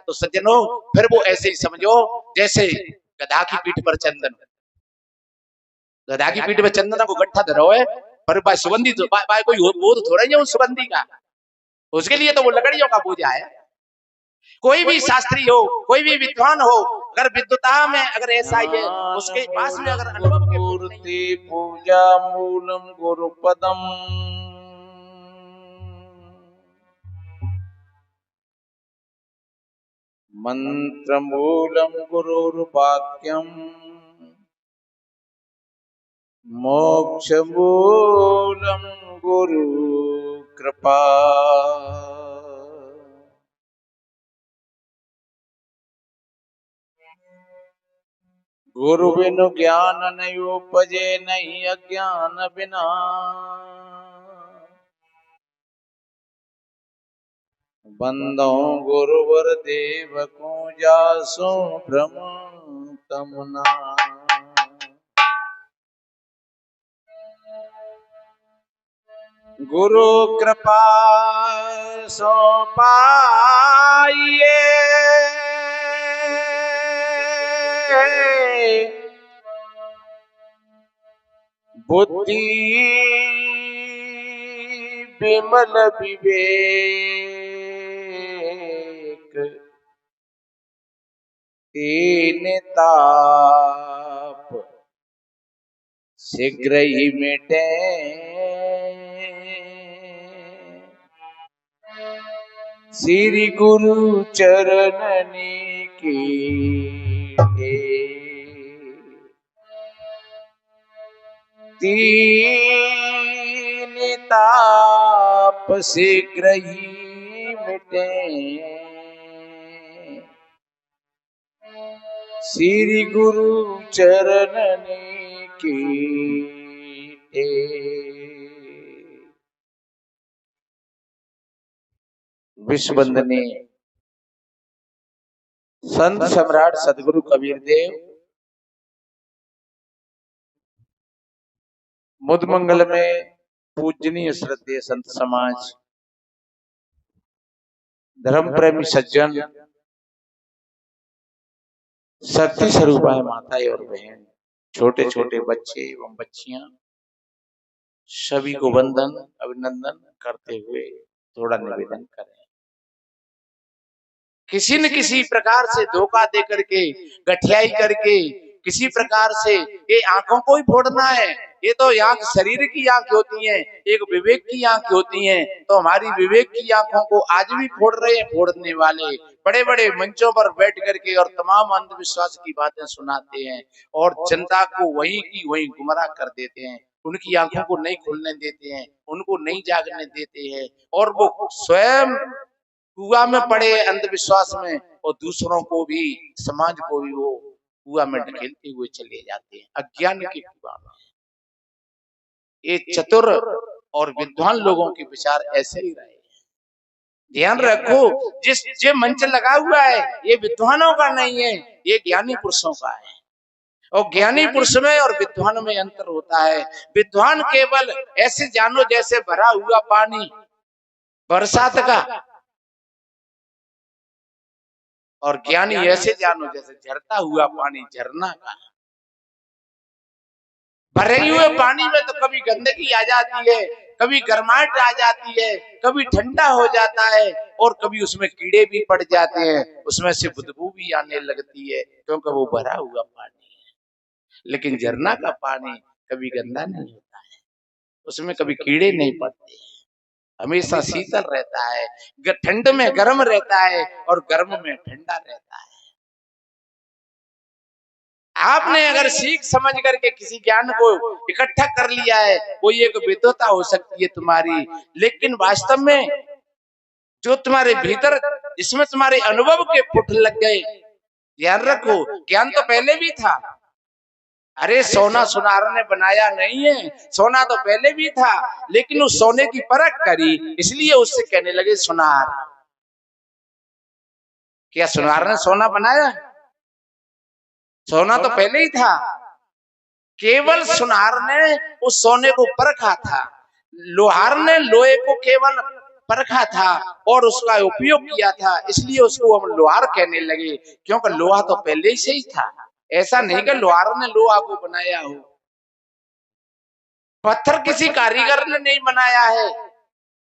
तो सज्जनों फिर वो ऐसे ही समझो जैसे गधा की पीठ पर चंदन, गधा की पीठ पर चंदन को गट्ठा धरो है, पर भाई सुगंधी तो भाई कोई वो तो थोड़ा ही है उस सुगंधी का, उसके लिए तो वो लकड़ियों का पूजा है। कोई भी शास्त्री हो, कोई भी विद्वान हो, अगर विद्वता में अगर ऐसा ही है, उसके पास में अगर अनुभव के मूर्ति पूजा मूलम गुरुपदम मंत्र मूलम गुरुर्वाक्यम मोक्ष मूलम गुरु कृपा। गुरु बिनु ज्ञान नहीं उपजे, नहीं अज्ञान बिना। बंदो गुरुवर देव को जासो भ्रम तमना। गुरु कृपा सो पाइए, बुद्धि विमल विवेक, तीन ताप शीघ्र ही मिटे। श्री गुरु चरणनी की तीन ताप शीघ्र ही मिटे। श्री गुरु चरणनी की विश्व वंदनीय संत सम्राट सदगुरु कबीर देव मुदमंगल में पूजनीय श्रद्धेय संत समाज, धर्म प्रेमी सज्जन, शक्ति स्वरूपाएं माताएं और बहन, छोटे छोटे बच्चे एवं बच्चियां, सभी को वंदन अभिनंदन करते हुए थोड़ा निवेदन करें। किसी न किसी प्रकार से धोखा दे करके, गठियाई करके, किसी प्रकार से ये आंखों को ही फोड़ना है। ये तो आंख शरीर की आंख होती है, एक विवेक की आंख होती है, तो हमारी विवेक की आंखों को आज भी फोड़ रहे हैं फोड़ने वाले। बड़े बड़े मंचों पर बैठ करके और तमाम अंधविश्वास की बातें सुनाते हैं और जनता को वहीं की वहीं गुमराह कर देते हैं। उनकी आंखों को नहीं खुलने देते हैं, उनको नहीं जागने देते हैं, और वो स्वयं कुआं में पड़े अंधविश्वास में और दूसरों को भी, समाज को भी वो कुआं में ढकेलते हुए चले जाते हैं, अज्ञान के कुआं में। ये चतुर और विद्वान लोगों के विचार ऐसे ही रहे। ध्यान रखो, जिस जो मंच लगा हुआ है ये विद्वानों का नहीं है, ये ज्ञानी पुरुषों का है। और ज्ञानी पुरुष में और विद्वान में अंतर होता है। विद्वान केवल ऐसे जानो जैसे भरा हुआ पानी बरसात का, और ज्ञानी ऐसे जानो जैसे झरता हुआ पानी झरना का। भरे हुए पानी में तो कभी गंदगी आ जाती है, कभी गर्माहट आ जाती है, कभी ठंडा हो जाता है, और कभी उसमें कीड़े भी पड़ जाते हैं, उसमें से बदबू भी आने लगती है, क्योंकि वो भरा हुआ पानी है। लेकिन झरना का पानी कभी गंदा नहीं होता है, उसमें कभी कीड़े नहीं पड़ते, हमेशा शीतल रहता है, ठंड में गर्म रहता है और गर्म में ठंडा रहता है। आपने अगर सीख समझ करके किसी ज्ञान को इकट्ठा कर लिया है, कोई एक विद्वता हो सकती है तुम्हारी, लेकिन वास्तव में जो तुम्हारे भीतर, जिसमें तुम्हारे अनुभव के पुट लग गए, ध्यान रखो, ज्ञान तो पहले भी था। अरे सोना सुनार ने बनाया नहीं है, सोना तो पहले भी था, लेकिन उस सोने की परख करी, इसलिए उससे कहने लगे सुनार। क्या सुनार ने सोना बनाया? सोना तो पहले ही था, केवल सुनार ने उस सोने को परखा था। लोहार ने लोहे को केवल परखा था और उसका उपयोग किया था, इसलिए उसको हम लोहार कहने लगे, क्योंकि लोहा तो पहले से ही था। ऐसा नहीं कि लोहार ने लोहा को बनाया हो, पत्थर किसी कारीगर ने नहीं बनाया है।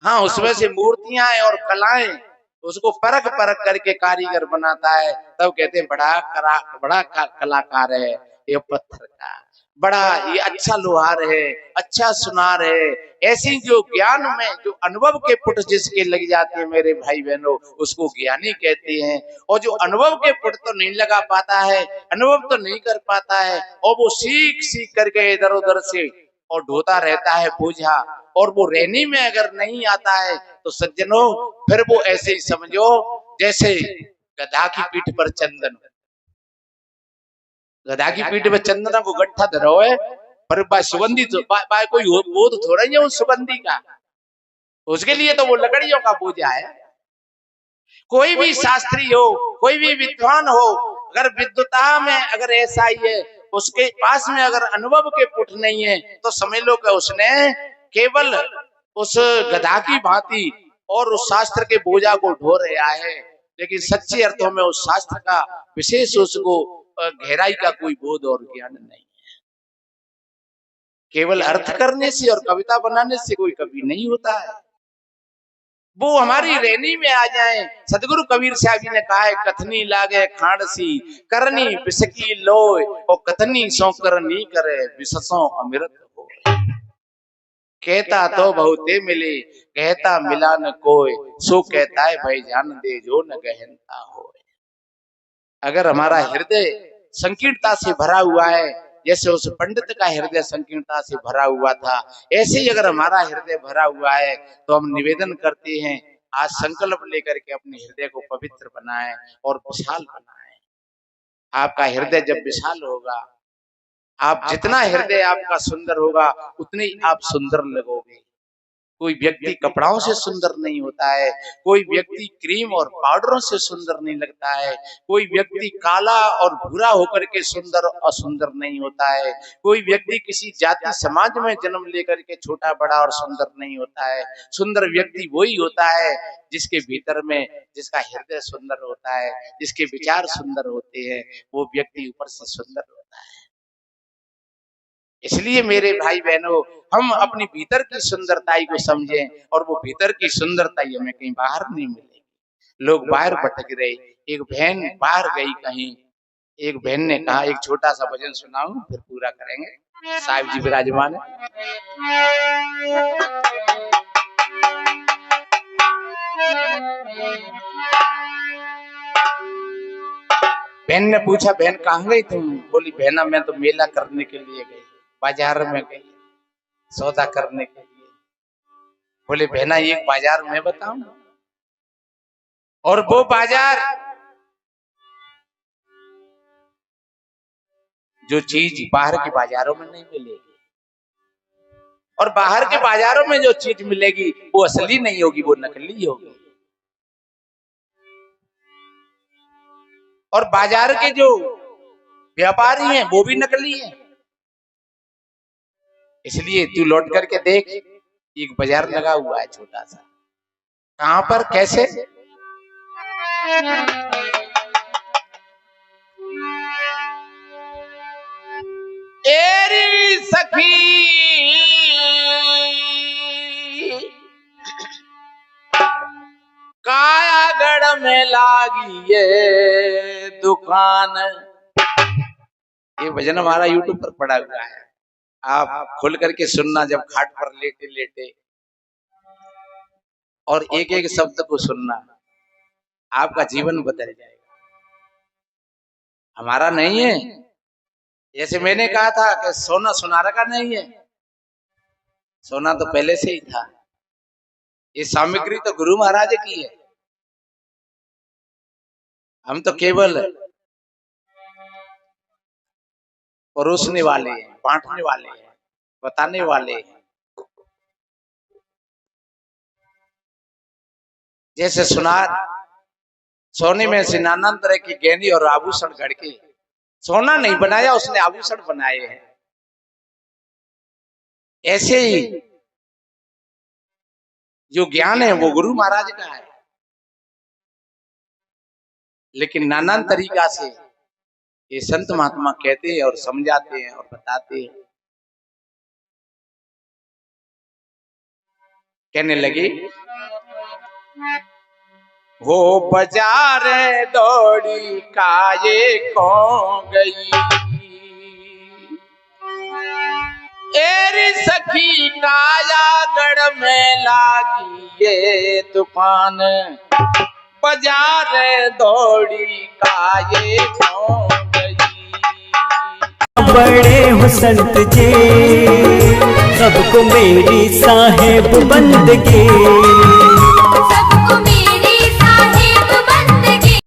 हाँ, उसमें से मूर्तियां और कलाएं उसको परख परख करके कारीगर बनाता है, तब कहते हैं बड़ा कलाकार है ये पत्थर का, बड़ा ये अच्छा लोहार है, अच्छा सुनार है। ऐसी जो ज्ञान में जो अनुभव के पुट जिसके लग जाते हैं मेरे भाई बहनों, उसको ज्ञानी कहते हैं। और जो अनुभव के पुट तो नहीं लगा पाता है, अनुभव तो नहीं कर पाता है, और वो सीख सीख करके इधर उधर से और ढोता रहता है बोझा, और वो रहनी में अगर नहीं आता है तो सज्जनों फिर वो ऐसे ही समझो जैसे गधा की पीठ पर चंदन। गधा की पीठ पर चंदन को गट्ठा धरो है, पर सुगंधी तो कोई बोध थोड़ा ही है उस सुगंधी का, उसके लिए तो वो लकड़ियों का बोझा है। कोई भी शास्त्री हो, कोई भी विद्वान हो, अगर विद्वता में अगर ऐसा ही है, उसके पास में अगर अनुभव के पुट नहीं है, तो समझ लो कि उसने केवल उस गधा की भांति और उस शास्त्र के बोझा को ढो रहा है, लेकिन सच्चे अर्थों में उस शास्त्र का विशेष उसको गहराई का कोई बोध और ज्ञान नहीं है। केवल अर्थ करने से और कविता बनाने से कोई कवि नहीं होता है। वो हमारी रहनी में आ जाए। सदगुरु कबीर साहब जी ने कहा है, कथनी लागे खांडसी करनी बिसकी लोय, और कथनी सो करनी करे बिससों अमृत हो। कहता तो बहुते मिले, कहता मिला न कोई, सो कहता है भाई जान दे जो न गहनता हो। अगर हमारा हृदय संकीर्णता से भरा हुआ है, जैसे उस पंडित का हृदय संकीर्णता से भरा हुआ था, ऐसे ही अगर हमारा हृदय भरा हुआ है तो हम निवेदन करते हैं, आज संकल्प लेकर के अपने हृदय को पवित्र बनाएं और विशाल बनाएं। आपका हृदय जब विशाल होगा, आप जितना हृदय आपका सुंदर होगा उतने ही आप सुंदर लगोगे। कोई व्यक्ति कपड़ों से सुंदर नहीं होता है, कोई व्यक्ति क्रीम और पाउडरों से सुंदर नहीं लगता है, कोई व्यक्ति काला और भूरा होकर के सुंदर और सुंदर नहीं होता है, कोई व्यक्ति किसी जाति समाज में जन्म लेकर के छोटा बड़ा और सुंदर नहीं होता है। सुंदर व्यक्ति वही होता है जिसके भीतर में, जिसका हृदय सुंदर होता है, जिसके विचार सुंदर होते हैं, वो व्यक्ति ऊपर से सुंदर होता है। इसलिए मेरे भाई बहनों, हम अपनी भीतर की सुंदरताई को समझें, और वो भीतर की सुंदरता हमें कहीं बाहर नहीं मिलेगी। लोग बाहर भटक रहे। एक बहन बाहर गई कहीं, एक बहन ने कहा, एक छोटा सा भजन सुनाऊं फिर पूरा करेंगे। साहिब जी विराजमान है। बहन ने पूछा, बहन कहाँ गई तुम? बोली, बहना मैं तो मेला करने के लिए गई, बाजार में गई सौदा करने के लिए। बोले, बहना एक बाजार में बताऊं? और वो बाजार जो चीज बाहर के बाजारों में नहीं मिलेगी, और बाहर के बाजारों में जो चीज मिलेगी वो असली नहीं होगी, वो नकली होगी। और बाजार के जो व्यापारी हैं वो भी नकली हैं। इसलिए तू लौट करके देख, एक बाजार लगा हुआ है छोटा सा। कहां पर, कैसे? एरी सखी कायागढ़ में लागी ये दुकान। ये भजन हमारा यूट्यूब पर पड़ा हुआ है, आप खोल करके सुनना जब खाट पर लेटे लेटे, और एक एक शब्द को सुनना, आपका जीवन बदल जाएगा। हमारा नहीं है। जैसे मैंने कहा था कि सोना सुनार का नहीं है, सोना तो पहले से ही था। ये सामग्री तो गुरु महाराज की है। हम तो केवल परोसने वाले हैं, बांटने वाले हैं, बताने वाले हैं। जैसे सुनार सोने में से नाना तरह की गहनी और आभूषण गढ़ के, सोना नहीं बनाया उसने, आभूषण बनाए हैं। ऐसे ही जो ज्ञान है वो गुरु महाराज का है, लेकिन नाना तरीका से ये संत महात्मा कहते हैं और समझाते हैं और बताते हैं। कहने लगे, हो बाजार दौड़ी काये को गई, एरी सखी कायागढ़ में लागी ये तूफान, बाजार दौड़ी काये को गई। बड़े हो संत जी, सबको मेरी साहेब बंदगी।